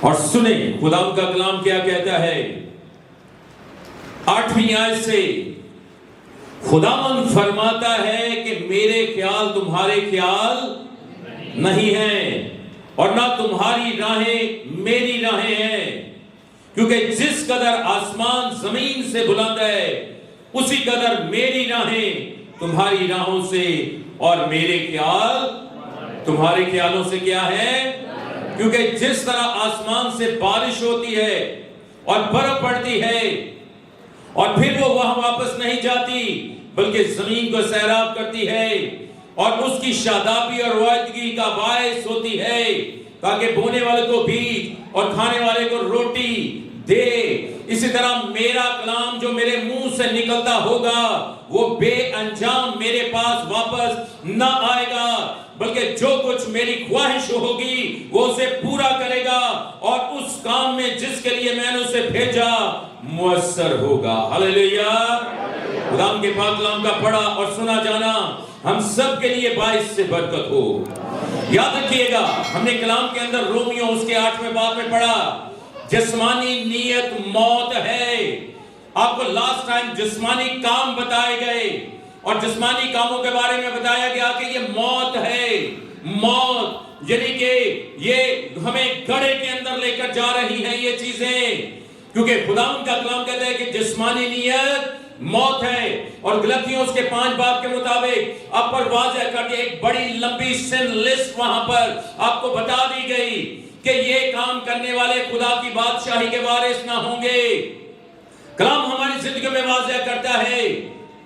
اور سنیں خدا کا کلام کیا کہتا ہے 8ویں آیت سے، خداوند فرماتا ہے کہ میرے خیال تمہارے خیال نہیں ہیں اور نہ تمہاری راہیں میری راہیں ہیں، کیونکہ جس قدر آسمان زمین سے بلند ہے اسی قدر میری راہیں تمہاری راہوں سے اور میرے خیال تمہارے خیالوں سے کیا ہے؟ کیونکہ جس طرح آسمان سے بارش ہوتی ہے اور برف پڑتی ہے اور پھر وہ وہاں واپس نہیں جاتی بلکہ زمین کو سیراب کرتی ہے اور اس کی شادابی اور روایتگی کا باعث ہوتی ہے تاکہ بونے والے کو بیج اور کھانے والے کو روٹی دے، اسی طرح میرا کلام جو میرے منہ سے نکلتا ہوگا وہ بے انجام میرے پاس واپس نہ آئے گا، بلکہ جو کچھ میری خواہش ہوگی وہ اسے پورا کرے گا اور اس کام میں جس کے لیے میں نے اسے بھیجا مؤثر ہوگا۔ ہاللیلویہ۔ خدا کے پاک کلام کا پڑھا اور سنا جانا ہم سب کے لیے باعث سے برکت ہو۔ یاد رکھیے گا ہم نے کلام کے اندر رومیو اس کے 8ویں باب میں پڑھا جسمانی نیت موت ہے۔ آپ کو لاسٹ ٹائم جسمانی کام بتائے گئے اور جسمانی کاموں کے بارے میں بتایا گیا کہ یہ موت ہے، موت یعنی کہ یہ ہمیں گڑھے کے اندر لے کر جا رہی ہیں یہ چیزیں، کیونکہ خدا ان کا کلام کہتا ہے کہ جسمانی نیت موت ہے، اور غلطیوں اس کے 5 باب کے مطابق آپ پر واضح کر دیا ایک بڑی لمبی سن لسٹ وہاں پر آپ کو بتا دی گئی کہ یہ کام کرنے والے خدا کی بادشاہی کے وارث نہ ہوں گے۔ کلام ہماری زندگی میں واضح کرتا ہے،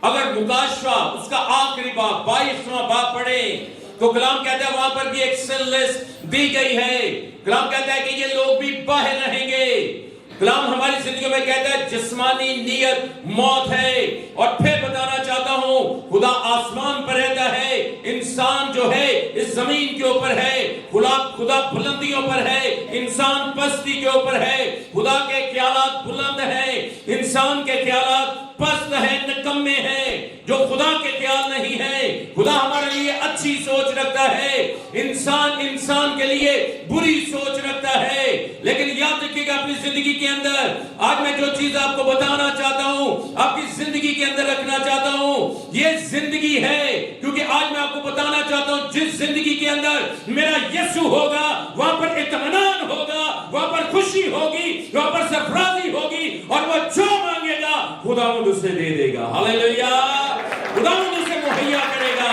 اگر مکاشفہ اس کا آخری باب 22واں باب پڑھیں تو کلام کہتا ہے وہاں پر بھی ایک سن لسٹ دی گئی ہے۔ کلام کہتا ہے کہ یہ لوگ بھی باہر رہیں گے۔ کلام ہماری زندگی میں کہتا ہے جسمانی نیت موت ہے، اور پھر بتانا چاہتا ہوں خدا آسمان پر رہتا ہے، انسان جو ہے اس زمین کے اوپر ہے، خدا بلندیوں پر ہے، انسان پستی کے اوپر ہے۔ خدا کے خیالات بلند ہیں، انسان کے خیالات پست ہیں، نکمے ہیں۔ جو خدا کے خیال نہیں ہے، خدا ہمارے لیے اچھی سوچ رکھتا ہے، انسان کے لیے بری سوچ رکھتا ہے۔ لیکن یاد رکھیے گا اپنی زندگی کے اندر آج میں جو چیز آپ کو بتانا چاہتا ہوں، آپ کی زندگی کے اندر رکھنا چاہتا ہوں، یہ زندگی ہے، کیونکہ آج میں آپ کو بتانا چاہتا ہوں جس زندگی کے اندر میرا یسوع ہوگا وہاں پر اطمینان ہوگا، وہاں پر خوشی ہوگی، وہاں پر سرفرازی ہوگی، اور وہ جو مانگے گا خداوند اسے دے دے گا۔ ہاللیلویہ۔ خداوند اسے مہیا کرے گا۔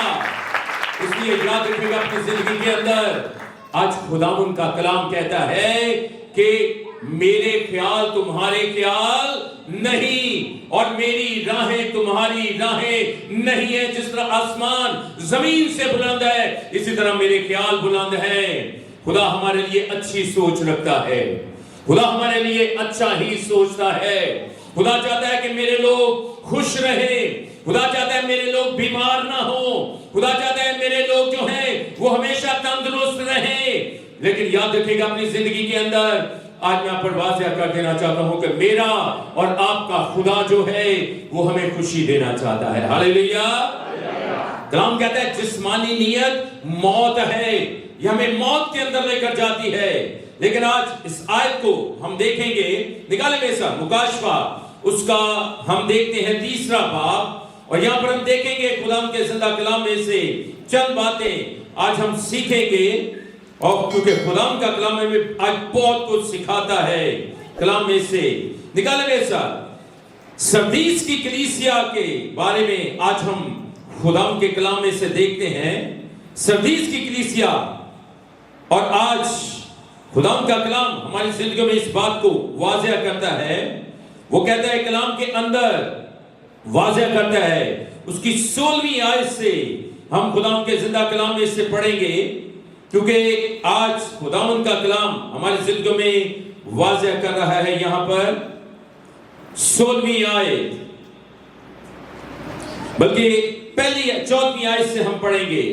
اس لیے یاد رکھیے گا اپنی زندگی کے اندر آج خداوند کا کلام کہتا ہے کہ میرے خیال تمہارے خیال نہیں اور میری راہیں تمہاری راہیں نہیں ہیں۔ جس طرح آسمان زمین سے بلند ہے اسی طرح میرے خیال بلند ہیں۔ خدا ہمارے لیے اچھی سوچ رکھتا ہے، خدا ہمارے لیے اچھا ہی سوچتا ہے۔ خدا چاہتا ہے کہ میرے لوگ خوش رہیں، خدا چاہتا ہے میرے لوگ بیمار نہ ہوں، خدا چاہتا ہے میرے لوگ جو ہیں وہ ہمیشہ تندرست رہیں۔ لیکن یاد رکھیے گا اپنی زندگی کے اندر آج میں آپ پر واضح کر دینا چاہتا ہوں کہ میرا اور آپ کا خدا جو ہے وہ ہمیں خوشی دینا چاہتا ہے۔ ہاللیلویہ۔ کلام کہتا ہے جسمانی نیت موت ہے، یہ ہمیں موت کے اندر لے کر جاتی ہے۔ لیکن آج اس آیت کو ہم دیکھیں گے، نکالیں گے سر مکاشفہ اس کا ہم دیکھتے ہیں 3واں باب، اور یہاں پر ہم دیکھیں گے خدا کے زندہ کلام میں سے چند باتیں آج ہم سیکھیں گے، اور کیونکہ خدا کا کلام میں آج بہت کچھ سکھاتا ہے کلام میں سے۔ نکالیں گے سر سردیس کی کلیسیا کے بارے میں آج ہم خدا کے کلام میں سے دیکھتے ہیں، سردیس کی کلیسیا۔ اور آج خدا کا کلام ہماری زندگی میں اس بات کو واضح کرتا ہے، وہ کہتا ہے کلام کے اندر واضح کرتا ہے، اس کی 16ویں آیت سے ہم خدا کے زندہ کلام میں سے پڑھیں گے، کیونکہ آج خداوند کا کلام ہماری زندگی میں واضح کر رہا ہے۔ یہاں پر 16ویں آیت، بلکہ پہلی 14ویں آیت سے ہم پڑھیں گے۔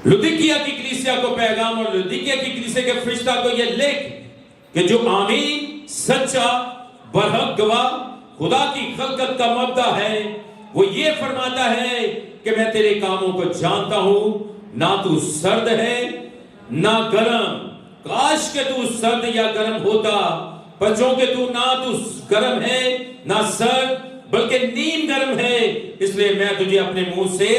لودیکیا کی کلیسیا کو پیغام، اور لودیکیا کی کلیسیا کے فرشتہ کو یہ لکھ کہ جو آمین سچا برحق گواہ خدا کی خلقت کا مبدأ ہے، وہ یہ فرماتا ہے کہ میں تیرے کاموں کو جانتا ہوں، نہ تو سرد ہے نہ گرم، کاش کہ تو سرد یا گرم ہوتا، پر چونکہ تو نہ تو گرم ہے نہ سرد بلکہ نیم گرم ہے، اس لیے میں تجھے اپنے منہ سے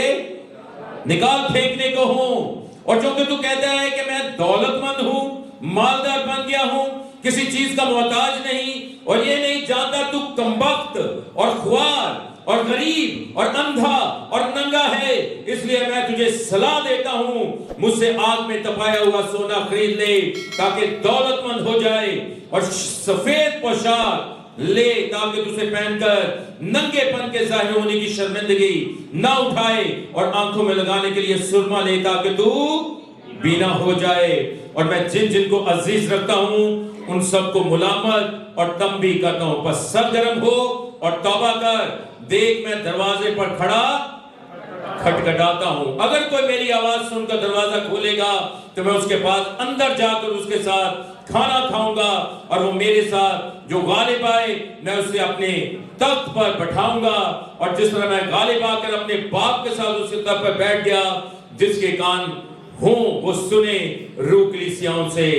نکال پھینکنے کو ہوں۔ اور چونکہ تو کہتا ہے کہ میں دولت مند ہوں، مالدار بن گیا ہوں، کسی چیز کا محتاج نہیں، اور یہ نہیں جانتا تو کمبخت اور خوار اور غریب اور اندھا اور ننگا ہے، اس لیے میں تجھے صلاح دیتا ہوں مجھ سے آگ میں تپایا ہوا سونا خرید لے تاکہ دولت مند ہو جائے، اور سفید پوشاک لے تاکہ تجھے پہن کر ننگے پن کے ظاہر ہونے کی شرمندگی نہ اٹھائے، اور آنکھوں میں لگانے کے لیے سرما لے تاکہ تو بینا ہو جائے۔ اور میں جن جن کو عزیز رکھتا ہوں ان سب کو ملامت اور تنبیہ کرتا ہوں، پس سرگرم ہو اور توبہ کر، دیکھ میں دروازے پر کھڑا کھٹکھٹاتا ہوں، اگر کوئی میری آواز سن کر دروازہ کھولے گا تو میں اس کے پاس اندر جا کر اس کے ساتھ کھانا کھاؤں گا، اور وہ میرے ساتھ جو غالب آئے میں اسے اپنے تخت پر بٹھاؤں گا، اور جس طرح میں غالب آ کر اپنے باپ کے ساتھ اس کے تخت پر بیٹھ گیا۔ جس کے کان ہوں وہ سنے روح کلیسیاؤں سے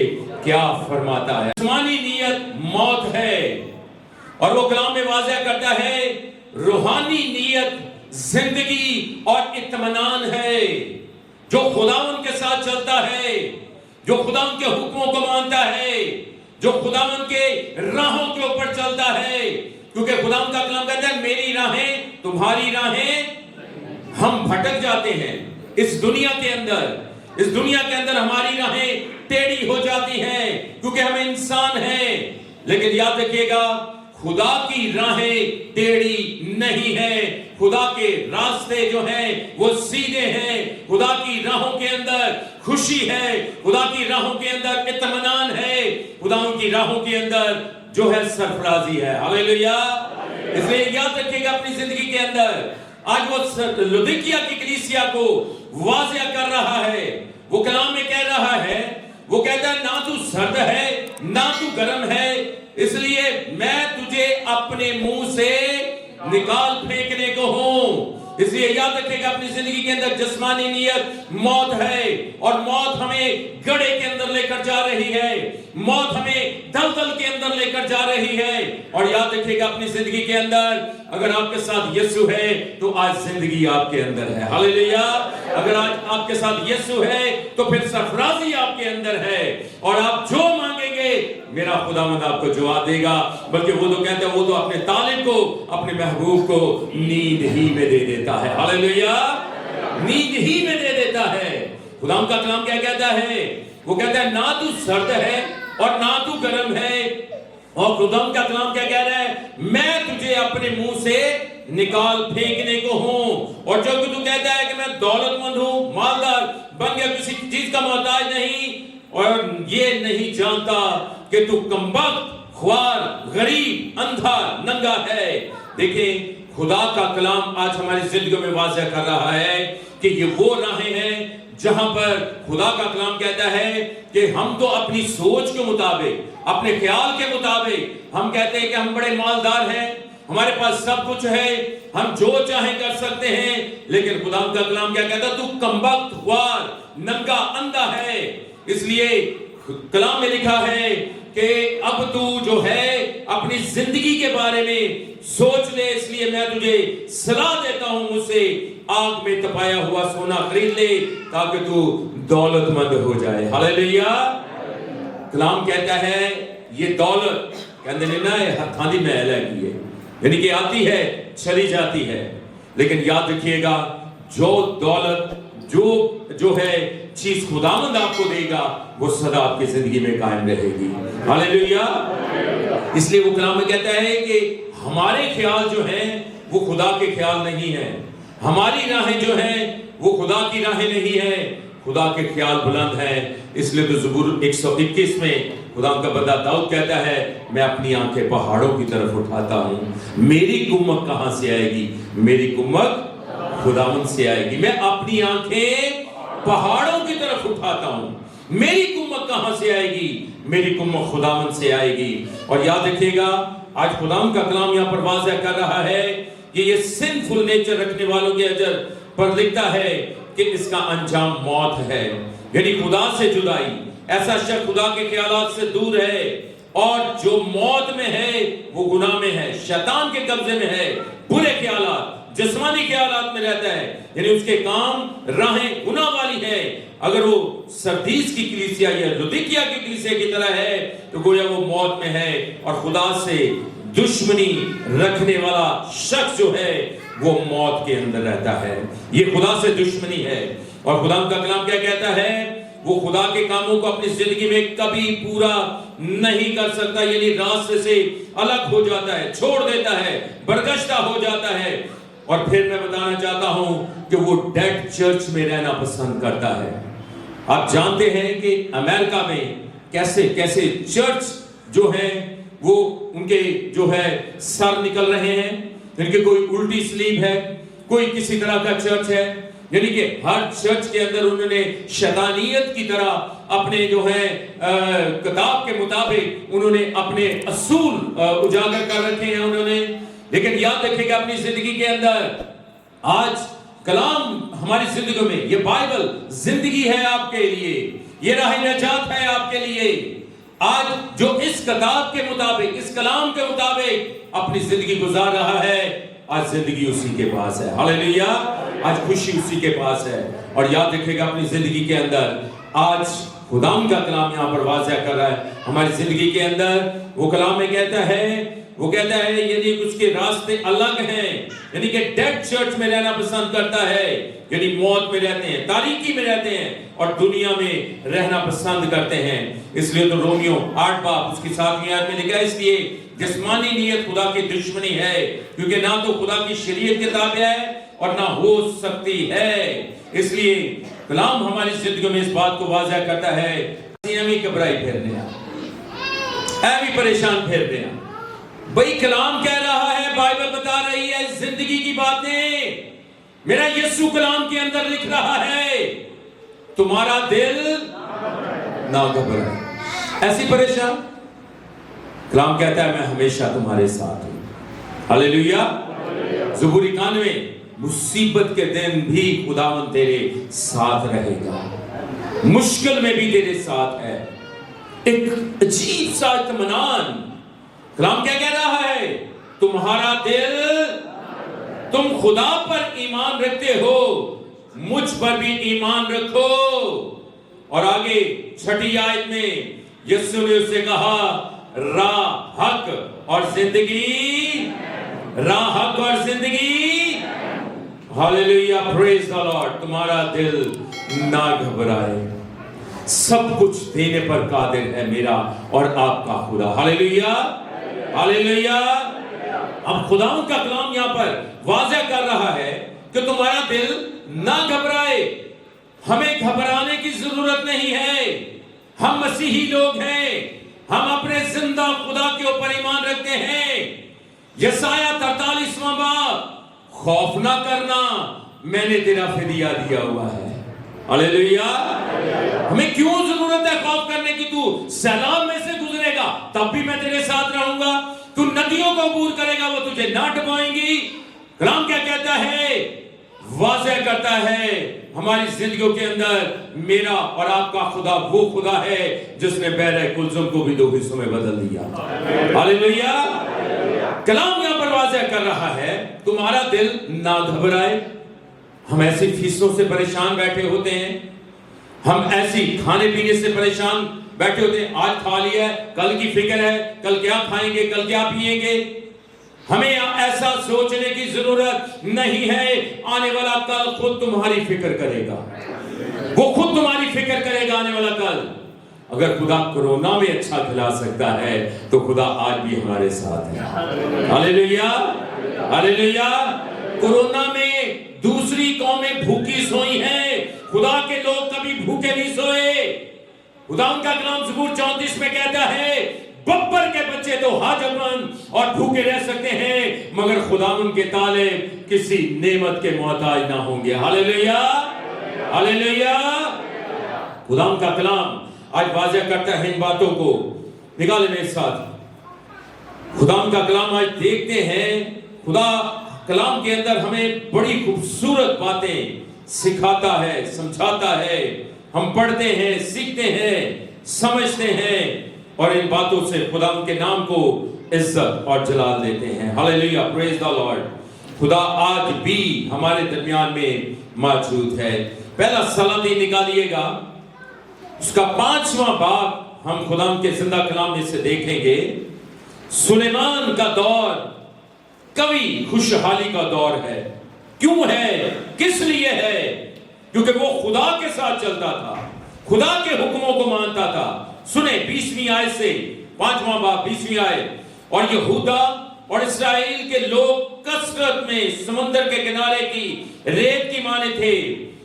کیا فرماتا ہے۔ جسمانی نیت موت ہے، اور وہ کلام میں واضح کرتا ہے روحانی نیت زندگی اور اطمینان ہے۔ جو خداوند کے ساتھ چلتا ہے، جو خداوند کے حکموں کو مانتا ہے، جو خداوند کے راہوں کے اوپر چلتا ہے، کیونکہ خداوند کا کلام کہتا ہے میری راہیں تمہاری راہیں، ہم بھٹک جاتے ہیں اس دنیا کے اندر، اس دنیا کے اندر ہماری راہیں ٹیڑھی ہو جاتی ہیں کیونکہ ہم انسان ہیں، لیکن یاد رکھیے گا خدا کی راہیں ٹیڑھی نہیں ہیں، خدا کے راستے جو ہیں وہ سیدھے ہیں، خدا کی راہوں کے اندر خوشی ہے، خدا کی راہوں کے اندر اطمینان ہے، خدا ان کی راہوں کے اندر جو ہے سرفرازی ہے۔ ہاللیلویا۔ اس لیے یاد رکھیے گا اپنی زندگی کے اندر، آج وہ لودیکیا کی کلیسیا کو واضح کر رہا ہے، وہ کلام میں کہہ رہا ہے، وہ کہتا ہے نہ تو سرد ہے نہ تو گرم ہے، اس لیے میں تجھے اپنے منہ سے نکال پھینکنے کو ہوں۔ اس لیے یاد رکھے گا اپنی زندگی کے اندر جسمانی نیت موت ہے، اور موت ہمیں گڑھے کے اندر لے کر جا رہی ہے، موت ہمیں دلدل کے اندر لے کر جا رہی ہے، اور یاد رکھے گا اپنی زندگی کے اندر اگر آپ کے ساتھ یسوع ہے تو آج زندگی آپ کے اندر ہے۔ ہاللیلویا۔ اگر آج آپ کے ساتھ یسوع ہے تو پھر سرفرازی آپ کے اندر ہے، اور آپ جو مانگیں گے میرا خداوند آپ کو جواب دے گا، بلکہ وہ تو کہتے ہیں وہ تو اپنے طالب کو، اپنے محبوب کو نیند ہی میں دے دیتا ہے۔ ہاللیلویا۔ نیند ہی میں دے دیتا ہے۔ خداوند کا کلام کیا کہتا ہے؟ وہ کہتا ہے نہ تو سرد ہے اور نہ تو گرم ہے، اور خداوند کا کلام کیا کہہ رہا ہے؟ میں تجھے اپنے منہ سے نکال پھینکنے کو ہوں، اور جو کہ تو کہتا ہے کہ میں دولت مند ہوں، مالدار بن گیا، کسی چیز کا محتاج نہیں، اور یہ نہیں جانتا کہ تو کمبخت، خوار، غریب، اندھا، ننگا ہے۔ دیکھیں خدا کا کلام آج ہماری زندگیوں میں واضح کر رہا ہے کہ یہ وہ راہیں ہیں جہاں پر خدا کا کلام کہتا ہے کہ ہم تو اپنی سوچ کے مطابق، اپنے خیال کے مطابق ہم کہتے ہیں کہ ہم بڑے مالدار ہیں، ہمارے پاس سب کچھ ہے، ہم جو چاہیں کر سکتے ہیں، لیکن خدا کا کلام کیا کہتا ہے؟ تو کمبخت، خوار، ننگا، اندھا ہے۔ اس لیے کلام میں لکھا ہے کہ اب تو جو ہے اپنی زندگی کے بارے میں سوچ لے، اس لیے میں تجھے صلاح دیتا ہوں مجھ سے آگ میں تپایا ہوا سونا خرید لے تاکہ تو دولت مند ہو جائے۔ ہاللیلویا۔ کلام کہتا ہے یہ دولت کہتے ہیں نا ہتھاں دی محل ہے کی ہے، یعنی کہ آتی ہے چلی جاتی ہے، لیکن یاد رکھیے گا جو دولت جو ہے چیز خداوند آپ کو دے گا وہ سدا آپ کی زندگی میں قائم رہے گی۔ ہاللیلویا۔ اس لیے وہ کلام میں کہتا ہے کہ ہمارے خیال جو ہیں وہ خدا کے خیال نہیں ہیں، ہماری راہیں جو ہیں وہ خدا کی راہیں نہیں ہیں، خدا کے خیال بلند ہیں۔ اس لیے تو زبور 121 میں خدا کا بندہ داؤد کہتا ہے میں اپنی آنکھیں پہاڑوں کی طرف اٹھاتا ہوں، میری کمک کہاں سے آئے گی؟ میری کمک خداوند سے آئے گی۔ میں اپنی آنکھیں پہاڑوں کی طرف اٹھاتا ہوں، میری کمک کہاں سے آئے گی؟ میری کمک خداوند سے آئے گی۔ اور یاد رکھیے گا آج خداوند کا کلام یہاں پر واضح کر رہا ہے کہ یہ سنفل نیچر رکھنے والوں کے اجر پر لکھتا ہے کہ اس کا انجام موت ہے، یعنی خدا سے جدائی، ایسا شخص خدا کے خیالات سے دور ہے، اور جو موت میں ہے وہ گناہ میں ہے، شیطان کے قبضے میں ہے، برے خیالات، جسمانی خیالات میں رہتا ہے، یعنی اس کے کام راہیں گناہ والی ہے۔ اگر وہ سردیس کی کلیسیا یا لودیکیا کی کلیسیا کی طرح ہے تو گویا وہ موت میں ہے، اور خدا سے دشمنی رکھنے والا شخص جو ہے وہ موت کے اندر رہتا ہے، یہ خدا سے دشمنی ہے۔ اور خدا کا کلام کیا کہتا ہے؟ وہ خدا کے کاموں کو اپنی زندگی میں کبھی پورا نہیں کر سکتا، یعنی راستے سے الگ ہو جاتا ہے، چھوڑ دیتا ہے، برگشتہ ہو جاتا ہے۔ اور پھر میں بتانا چاہتا ہوں کہ وہ ڈیڈ چرچ میں رہنا پسند کرتا ہے۔ آپ جانتے ہیں کہ امریکہ میں کیسے چرچ جو ہیں وہ ان کے جو ہے سر نکل رہے ہیں، ان کے کوئی الٹی سلیب ہے، کوئی کسی طرح کا چرچ ہے، یعنی کہ ہر چرچ کے اندر انہوں نے شیطانیت کی طرح اپنے جو ہے کتاب کے مطابق انہوں نے اپنے اصول اجاگر کر رکھے ہیں انہوں نے۔ لیکن یاد رکھیں کہ اپنی زندگی کے اندر آج کلام ہماری زندگی میں، یہ بائبل زندگی ہے آپ کے لیے، یہ راہ نجات ہے آپ کے لیے۔ آج جو اس کتاب کے مطابق، اس کلام کے مطابق اپنی زندگی گزار رہا ہے، آج زندگی اسی کے پاس ہے، ہاللیلویا، آج خوشی اسی کے پاس ہے۔ اور یاد رکھے گا اپنی زندگی کے اندر آج خداوند کا کلام یہاں پر واضح کر رہا ہے ہماری زندگی کے اندر، وہ کلام میں کہتا ہے یعنی اس کے راستے الگ ہیں، یعنی کہ ڈیڈ چرچ میں رہنا پسند کرتا ہے، یعنی موت میں رہتے ہیں، تاریکی میں رہتے ہیں اور دنیا میں رہنا پسند کرتے ہیں۔ اس لیے تو رومیو 8 باب اس کی 7ویں آیت میں لکھا ہے، اس لیے جسمانی نیت خدا کی دشمنی ہے، کیونکہ نہ تو خدا کی شریعت کے تابع ہے اور نہ ہو سکتی ہے۔ اس لیے کلام ہماری زندگی میں اس بات کو واضح کرتا ہے، ایمی گھبرائی پھیرنے ایمی پریشان پھیرنے بھئی کلام کہہ رہا ہے، بائبل بتا رہی ہے زندگی کی باتیں، میرا یسوع کلام کے اندر لکھ رہا ہے تمہارا دل نہ گھبرائے۔ ایسی پریشان، کلام کہتا ہے میں ہمیشہ تمہارے ساتھ ہوں، ہاللیلویا۔ زبور 91، مصیبت کے دن بھی خداوند تیرے ساتھ رہے گا، مشکل میں بھی تیرے ساتھ ہے۔ ایک عجیب سا اطمینان، کلام کیا کہہ رہا ہے؟ تمہارا دل، تم خدا پر ایمان رکھتے ہو، مجھ پر بھی ایمان رکھو۔ اور آگے 6 آیت میں یسوع نے اسے کہا راہ، حق اور زندگی، راہ، حق اور زندگی، ہاللیلویا، پریز دی لارڈ۔ تمہارا دل نہ گھبرائے، سب کچھ دینے پر قادر ہے میرا اور آپ کا خدا، ہاللیلویا، ہاللیلویا۔ اب خداوند کا کلام یہاں پر واضح کر رہا ہے کہ تمہارا دل نہ گھبرائے، ہمیں گھبرانے کی ضرورت نہیں ہے، ہم مسیحی لوگ ہیں، ہم اپنے زندہ خدا کے اوپر ایمان رکھتے ہیں۔ یسایہ 43واں باب، خوف نہ کرنا، میں نے تیرا فدیہ دیا ہوا ہے، ہاللیلویا۔ ہمیں کیوں ضرورت ہے خوف کرنے کی؟ تو سیلاب میں سے گزرے گا تب بھی میں تیرے ساتھ رہوں گا، تو ندیوں کو عبور کرے گا وہ تجھے نہ ڈبوئیں گی۔ کلام کیا کہتا ہے؟ واضح کرتا ہے ہماری زندگیوں کے اندر میرا اور آپ کا خدا وہ خدا ہے جس نے بحر کلثم کو بھی 2 حصوں میں بدل دیا، ہاللیلویا۔ کلام یہاں پر واضح کر رہا ہے تمہارا دل نہ گھبرائے۔ ہم ایسی فیسوں سے پریشان بیٹھے ہوتے ہیں، ہم ایسی کھانے پینے سے پریشان بیٹھے ہوتے ہیں، آج کھا لیا ہے، کل کی فکر ہے، کل کیا کھائیں گے، کل کیا پیئیں گے۔ ہمیں ایسا سوچنے کی ضرورت نہیں ہے، آنے والا کل خود تمہاری فکر کرے گا، وہ خود تمہاری فکر کرے گا آنے والا کل۔ اگر خدا کرونا میں اچھا کھلا سکتا ہے تو خدا آج بھی ہمارے ساتھ ہے، ہاللیلویا، ہاللیلویا۔ کرونا میں دوسری قومیں بھوکی سوئی ہیں، خدا کے لوگ کبھی بھوکے نہیں سوئے۔ خدا ان کا کلام زبور 34 میں کہتا ہے ببر کے بچے تو حاجتمند اور بھوکے رہ سکتے ہیں مگر خداوند کے طالب کسی نعمت کے محتاج نہ ہوں گے، ہاللیلویا، ہاللیلویا۔ خداوند کا کلام آج واضح کرتا ہے ان باتوں کو، نکالے میرے ساتھ۔ خداوند کا کلام آج دیکھتے ہیں، خدا کلام کے اندر ہمیں بڑی خوبصورت باتیں سکھاتا ہے، سمجھاتا ہے۔ ہم پڑھتے ہیں، سیکھتے ہیں، سمجھتے ہیں اور ان باتوں سے خدا ان کے نام کو عزت اور جلال دیتے ہیں. ہاللیلویہ، پریز دا لارڈ. خدا آج بھی ہمارے درمیان میں موجود ہے. پہلا سلاطی نکالیے گا، اس کا 5واں باب ہم خدا کے زندہ کلام میں سے دیکھیں گے. سلیمان کا دور کبھی خوشحالی کا دور ہے. کیوں ہے؟ کس لیے ہے؟ کیونکہ وہ خدا کے ساتھ چلتا تھا، خدا کے حکموں کو مانتا تھا. سنیں 20ویں آیت سے، 5واں باب 20ویں آیت. اور یہودا اور اسرائیل کے لوگ کثرت میں سمندر کے کنارے کی ریت کی مانے تھے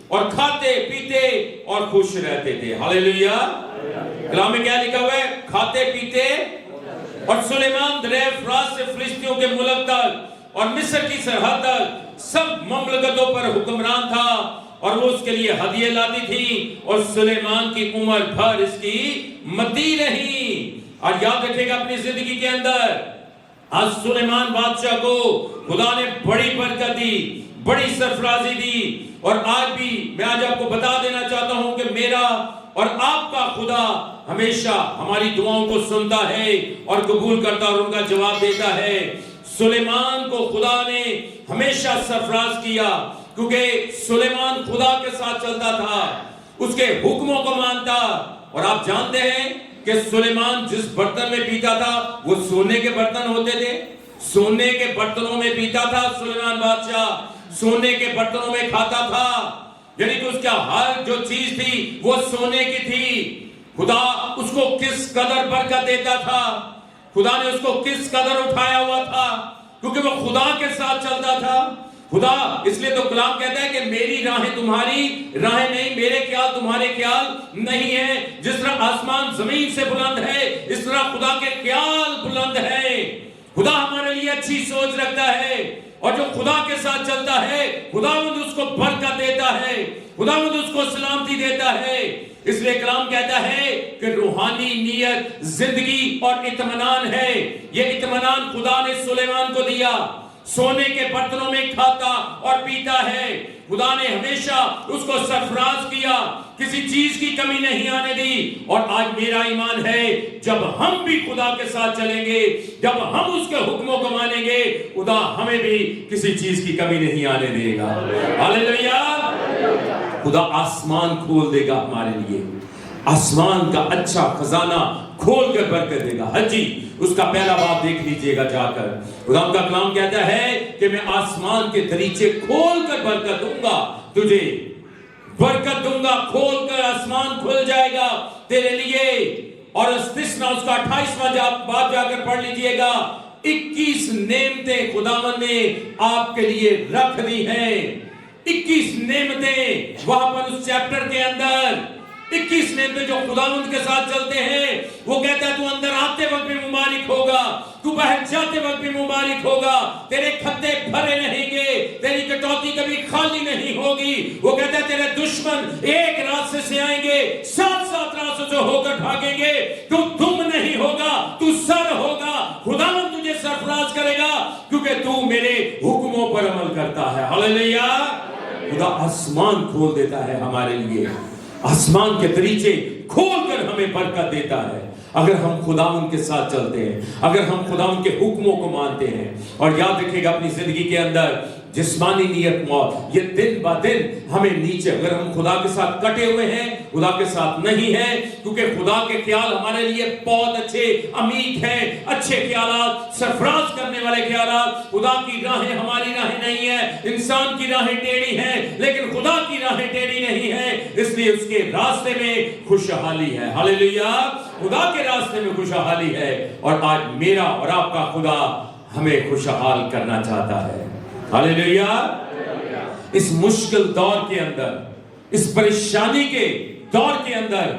اور کھاتے پیتے اور خوش رہتے تھے. ہاللیلویہ. کلام میں کیا لکھا ہوا ہے؟ کھاتے پیتے. اور سلیمان دریا فرات سے فلسطینیوں کے ملک تک اور مصر کی سرحد تک سب مملکتوں پر حکمران تھا اور وہ اس کے لیے ہدیے لاتی تھی اور سلیمان کی عمر بھر اس کی مدی رہی. اور یاد رکھے گا اپنی زندگی کے اندر آج سلیمان بادشاہ کو خدا نے بڑی برکت دی، بڑی سرفرازی دی. اور آج بھی میں آج آپ کو بتا دینا چاہتا ہوں کہ میرا اور آپ کا خدا ہمیشہ ہماری دعاؤں کو سنتا ہے اور قبول کرتا اور ان کا جواب دیتا ہے. سلیمان کو خدا نے ہمیشہ سرفراز کیا کیونکہ سلیمان خدا کے ساتھ چلتا تھا، اس کے حکموں کو مانتا. اور آپ جانتے ہیں کہ سلیمان جس برتن میں پیتا تھا وہ سونے کے برتن ہوتے تھے. سونے کے برتنوں میں پیتا تھا سلیمان بادشاہ، سونے کے برتنوں میں کھاتا تھا. یعنی کہ اس کا ہر جو چیز تھی وہ سونے کی تھی. خدا اس کو کس قدر برکت دیتا تھا، خدا نے اس کو کس قدر اٹھایا ہوا تھا، کیونکہ وہ خدا کے ساتھ چلتا تھا. خدا اس لیے تو کلام کہتا ہے کہ میری راہیں تمہاری راہیں نہیں، میرے خیال تمہارے خیال نہیں ہے. جس طرح آسمان زمین سے بلند ہے اس طرح خدا کے خیال بلند ہے. خدا ہمارے لیے اچھی سوچ رکھتا ہے اور جو خدا کے ساتھ چلتا ہے خداوند اس کو برکت دیتا ہے، خداوند اس کو سلامتی دیتا ہے. اس لیے کلام کہتا ہے کہ روحانی نیت زندگی اور اطمینان ہے. یہ اطمینان خدا نے سلیمان کو دیا. سونے کے برتنوں میں کھاتا اور پیتا ہے. خدا نے ہمیشہ اس کو سرفراز کیا، کسی چیز کی کمی نہیں آنے دی. اور آج میرا ایمان ہے جب ہم بھی خدا کے ساتھ چلیں گے، جب ہم اس کے حکموں کو مانیں گے، خدا ہمیں بھی کسی چیز کی کمی نہیں آنے دے گا. ہاللیلویہ. خدا آسمان کھول دے گا ہمارے لیے، آسمان کا اچھا خزانہ کھول کر برکت دے گا. حجی اس کا پہلا باب دیکھ لیجئے گا جا کر. خدا کا کلام کہتا ہے کہ میں آسمان کے دریچے کھول کر برکت دوں گا، تجھے برکت دوں گا. کھول کر آسمان کھل جائے گا تیرے لیے. اور استثنا اس کا 28واں باب جا کر پڑھ لیجئے گا. 21 نعمتیں خداوند نے آپ کے لیے رکھ دی ہیں. 21 نعمتیں وہاں پر اس چیپٹر کے اندر، 21 نعمتیں جو خداوند کے ساتھ چلتے ہیں. وہ کہتا ہے تو اندر آتے وقت بھی مبارک ہوگا، تو باہر جاتے وقت بھی مبارک ہوگا، تیرے کھتے بھرے رہیں گے، تیری کٹوتی کبھی خالی نہیں ہوگی. وہ کہتا ہے تیرے دشمن ایک راستے سے آئیں گے، 7 راستوں سے ہو کر بھاگیں گے، تو تم نہیں ہوگا، تو سر ہوگا. خداوند تجھے سرفراز کرے گا کیونکہ تو میرے حکموں پر عمل کرتا ہے. ہاللیلویہ. خدا آسمان کھول دیتا ہے ہمارے لیے، آسمان کے دریچے کھول کر ہمیں برکت دیتا ہے اگر ہم خداوند کے ساتھ چلتے ہیں، اگر ہم خداوند کے حکموں کو مانتے ہیں. اور یاد رکھیے گا اپنی زندگی کے اندر جسمانی نیت موت یہ دن با دن ہمیں نیچے، اگر ہم خدا کے ساتھ کٹے ہوئے ہیں، خدا کے ساتھ نہیں ہیں، کیونکہ خدا کے خیال ہمارے لیے بہت اچھے امیت ہیں، اچھے خیالات، سرفراز کرنے والے خیالات. خدا کی راہیں ہماری راہیں نہیں ہیں، انسان کی راہیں ٹیڑھی ہیں لیکن خدا کی راہیں ٹیڑھی نہیں ہیں. اس لیے اس کے راستے میں خوشحالی ہے. ہاللیلویہ. خدا کے راستے میں خوشحالی ہے. اور آج میرا اور آپ کا خدا ہمیں خوشحال کرنا چاہتا ہے. ہاللیلویہ. اس مشکل دور کے اندر، اس پریشانی کے دور کے اندر